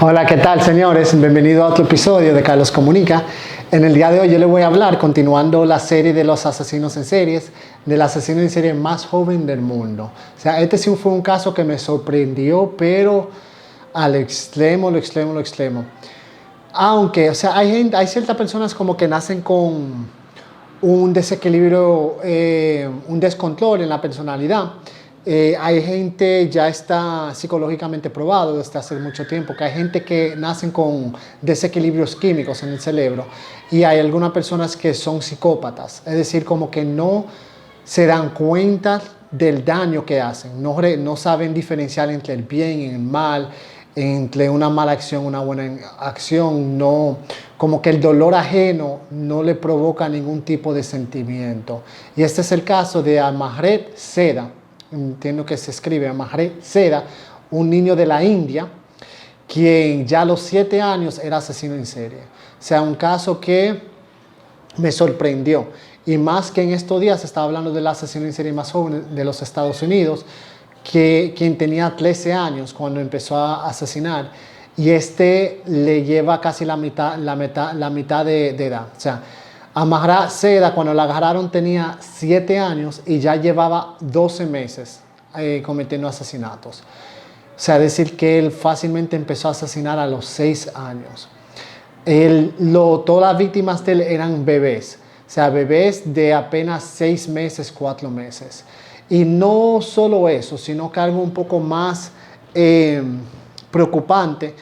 Hola, ¿qué tal, señores? Bienvenido a otro episodio de Carlos Comunica. En el día de hoy yo les voy a hablar, continuando la serie de los asesinos en series, del asesino en serie más joven del mundo. O sea, este sí fue un caso que me sorprendió, pero al extremo, lo extremo, lo extremo. Aunque, o sea, hay ciertas personas como que nacen con un desequilibrio, un descontrol en la personalidad. Hay gente, ya está psicológicamente probado desde hace mucho tiempo, que hay gente que nacen con desequilibrios químicos en el cerebro y hay algunas personas que son psicópatas, es decir, como que no se dan cuenta del daño que hacen, no saben diferenciar entre el bien y el mal, entre una mala acción y una buena acción, no, como que el dolor ajeno no le provoca ningún tipo de sentimiento. Y este es el caso de Amarjit Seda, entiendo que se escribe Amarjit Seda, un niño de la India, quien ya a los 7 años era asesino en serie. O sea, un caso que me sorprendió. Y más que en estos días se estaba hablando del asesino en serie más joven de los Estados Unidos, quien tenía 13 años cuando empezó a asesinar. Y este le lleva casi la mitad de edad. O sea, Amarjit Seda, cuando la agarraron, tenía 7 años y ya llevaba 12 meses cometiendo asesinatos. O sea, decir que él fácilmente empezó a asesinar a los 6 años. Todas las víctimas de él eran bebés. O sea, bebés de apenas 6 meses, 4 meses. Y no solo eso, sino que algo un poco más preocupante,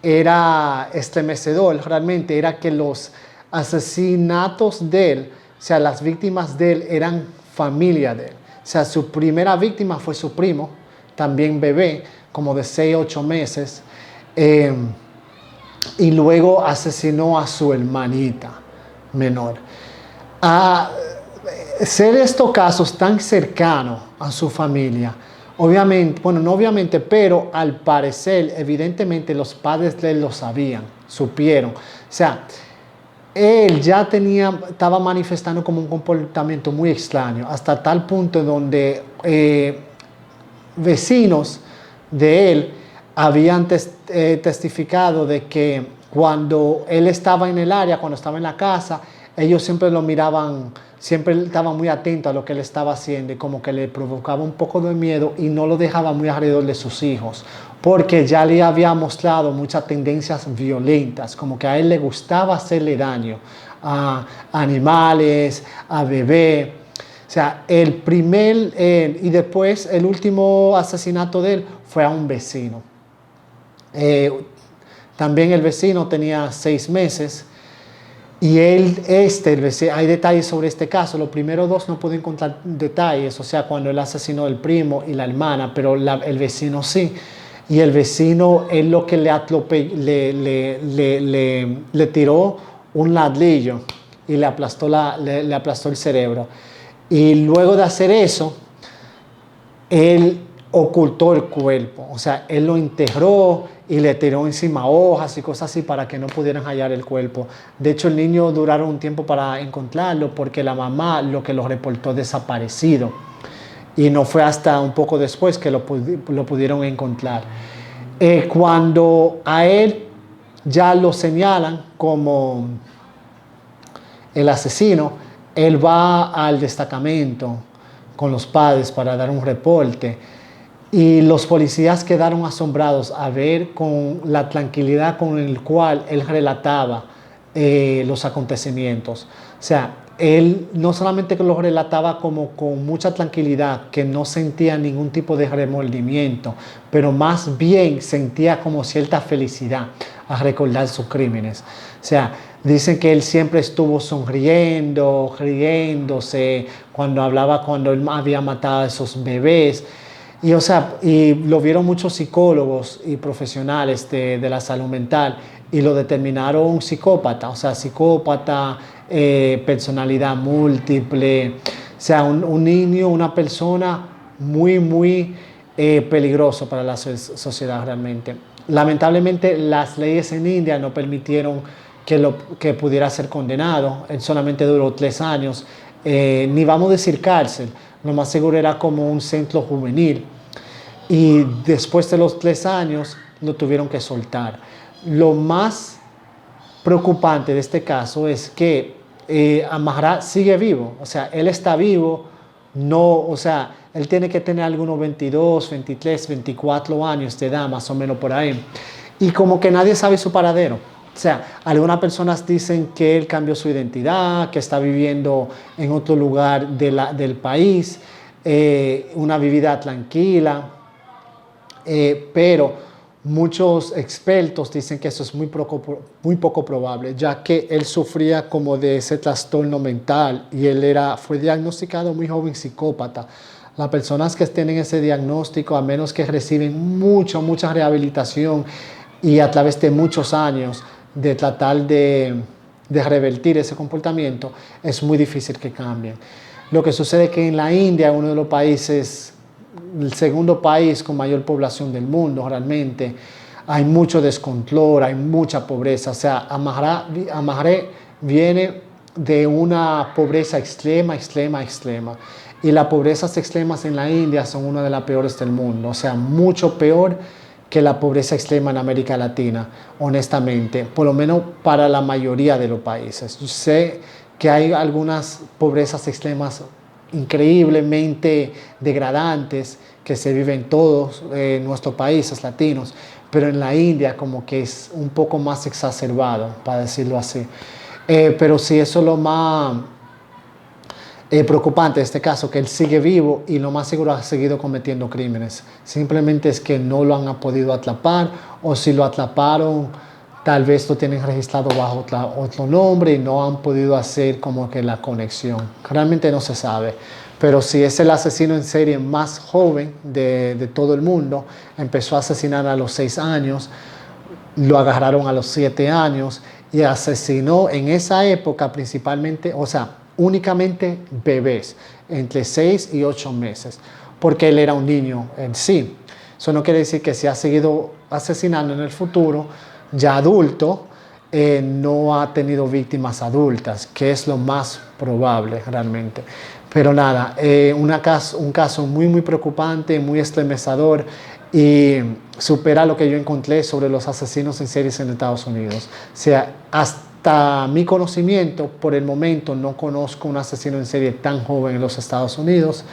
era estremecedor realmente, era que los asesinatos de él, o sea, las víctimas de él eran familia de él. O sea, su primera víctima fue su primo, también bebé, como de 6, 8 meses. Y luego asesinó a su hermanita menor. Ser estos casos tan cercanos a su familia, obviamente, bueno, no obviamente, pero al parecer, evidentemente los padres de él lo sabían, supieron. O sea, él ya estaba manifestando como un comportamiento muy extraño, hasta tal punto donde vecinos de él habían testificado de que cuando él estaba en el área, cuando estaba en la casa, ellos siempre lo miraban, siempre estaban muy atentos a lo que él estaba haciendo y como que le provocaba un poco de miedo y no lo dejaba muy alrededor de sus hijos, porque ya le había mostrado muchas tendencias violentas, como que a él le gustaba hacerle daño a animales, a bebés. O sea, y después el último asesinato de él fue a un vecino. También el vecino tenía 6 meses. Y hay detalles sobre este caso. Los primeros 2 no pude encontrar detalles, o sea, cuando él asesinó el primo y la hermana, pero el vecino sí. Y el vecino, él lo que le tiró un ladrillo y le aplastó el cerebro. Y luego de hacer eso, él ocultó el cuerpo, o sea, él lo enterró y le tiró encima hojas y cosas así para que no pudieran hallar el cuerpo. De hecho, el niño duraron un tiempo para encontrarlo porque la mamá lo reportó desaparecido. Y no fue hasta un poco después que lo pudieron encontrar. Cuando a él ya lo señalan como el asesino, él va al destacamento con los padres para dar un reporte. Y los policías quedaron asombrados a ver con la tranquilidad con la cual él relataba los acontecimientos. O sea, él no solamente que lo relataba como con mucha tranquilidad, que no sentía ningún tipo de remordimiento, pero más bien sentía como cierta felicidad a recordar sus crímenes. O sea, dicen que él siempre estuvo sonriendo, riéndose, cuando él había matado a esos bebés. Y, o sea, y lo vieron muchos psicólogos y profesionales de la salud mental y lo determinaron psicópata, o sea, psicópata, personalidad múltiple, o sea, un niño, una persona muy, muy peligroso para la sociedad realmente. Lamentablemente, las leyes en India no permitieron que pudiera ser condenado. Él solamente duró 3 años, ni vamos a decir cárcel, lo más seguro era como un centro juvenil. y después de los 3 años lo tuvieron que soltar. Lo más preocupante de este caso es que Amara sigue vivo, o sea, él está vivo, no, o sea, él tiene que tener algunos 22, 23, 24 años de edad, más o menos por ahí, y como que nadie sabe su paradero. O sea, algunas personas dicen que él cambió su identidad, que está viviendo en otro lugar del país, una vida tranquila, pero muchos expertos dicen que eso es muy poco probable, ya que él sufría como de ese trastorno mental y fue diagnosticado muy joven psicópata. Las personas que tienen ese diagnóstico, a menos que reciben mucha rehabilitación y a través de muchos años de tratar de revertir ese comportamiento, es muy difícil que cambien. Lo que sucede es que en la India, uno de los países, el segundo país con mayor población del mundo, realmente hay mucho descontrol, hay mucha pobreza. O sea, Amara viene de una pobreza extrema. Y las pobrezas extremas en la India son una de las peores del mundo. O sea, mucho peor que la pobreza extrema en América Latina, honestamente, por lo menos para la mayoría de los países. Yo sé que hay algunas pobrezas extremas increíblemente degradantes que se viven todos en nuestros países latinos, pero en la India como que es un poco más exacerbado, para decirlo así. Pero sí, eso es lo más preocupante de este caso, que él sigue vivo y lo más seguro ha seguido cometiendo crímenes. Simplemente es que no lo han podido atrapar, o si lo atraparon, tal vez lo tienen registrado bajo otro nombre y no han podido hacer como que la conexión. Realmente no se sabe. Pero si es el asesino en serie más joven de todo el mundo, empezó a asesinar a los 6 años, lo agarraron a los 7 años y asesinó en esa época principalmente, o sea, únicamente bebés entre 6 y 8 meses, porque él era un niño en sí. Eso no quiere decir que si ha seguido asesinando en el futuro, ya adulto, no ha tenido víctimas adultas, que es lo más probable realmente. Pero nada, un caso muy preocupante, muy estremecedor, y supera lo que yo encontré sobre los asesinos en series en Estados Unidos. O sea, hasta mi conocimiento, por el momento no conozco un asesino en serie tan joven en los Estados Unidos,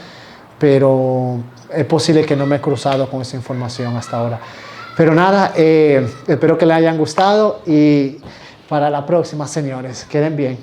pero es posible que no me he cruzado con esa información hasta ahora. Pero nada, espero que les hayan gustado y para la próxima, señores, queden bien.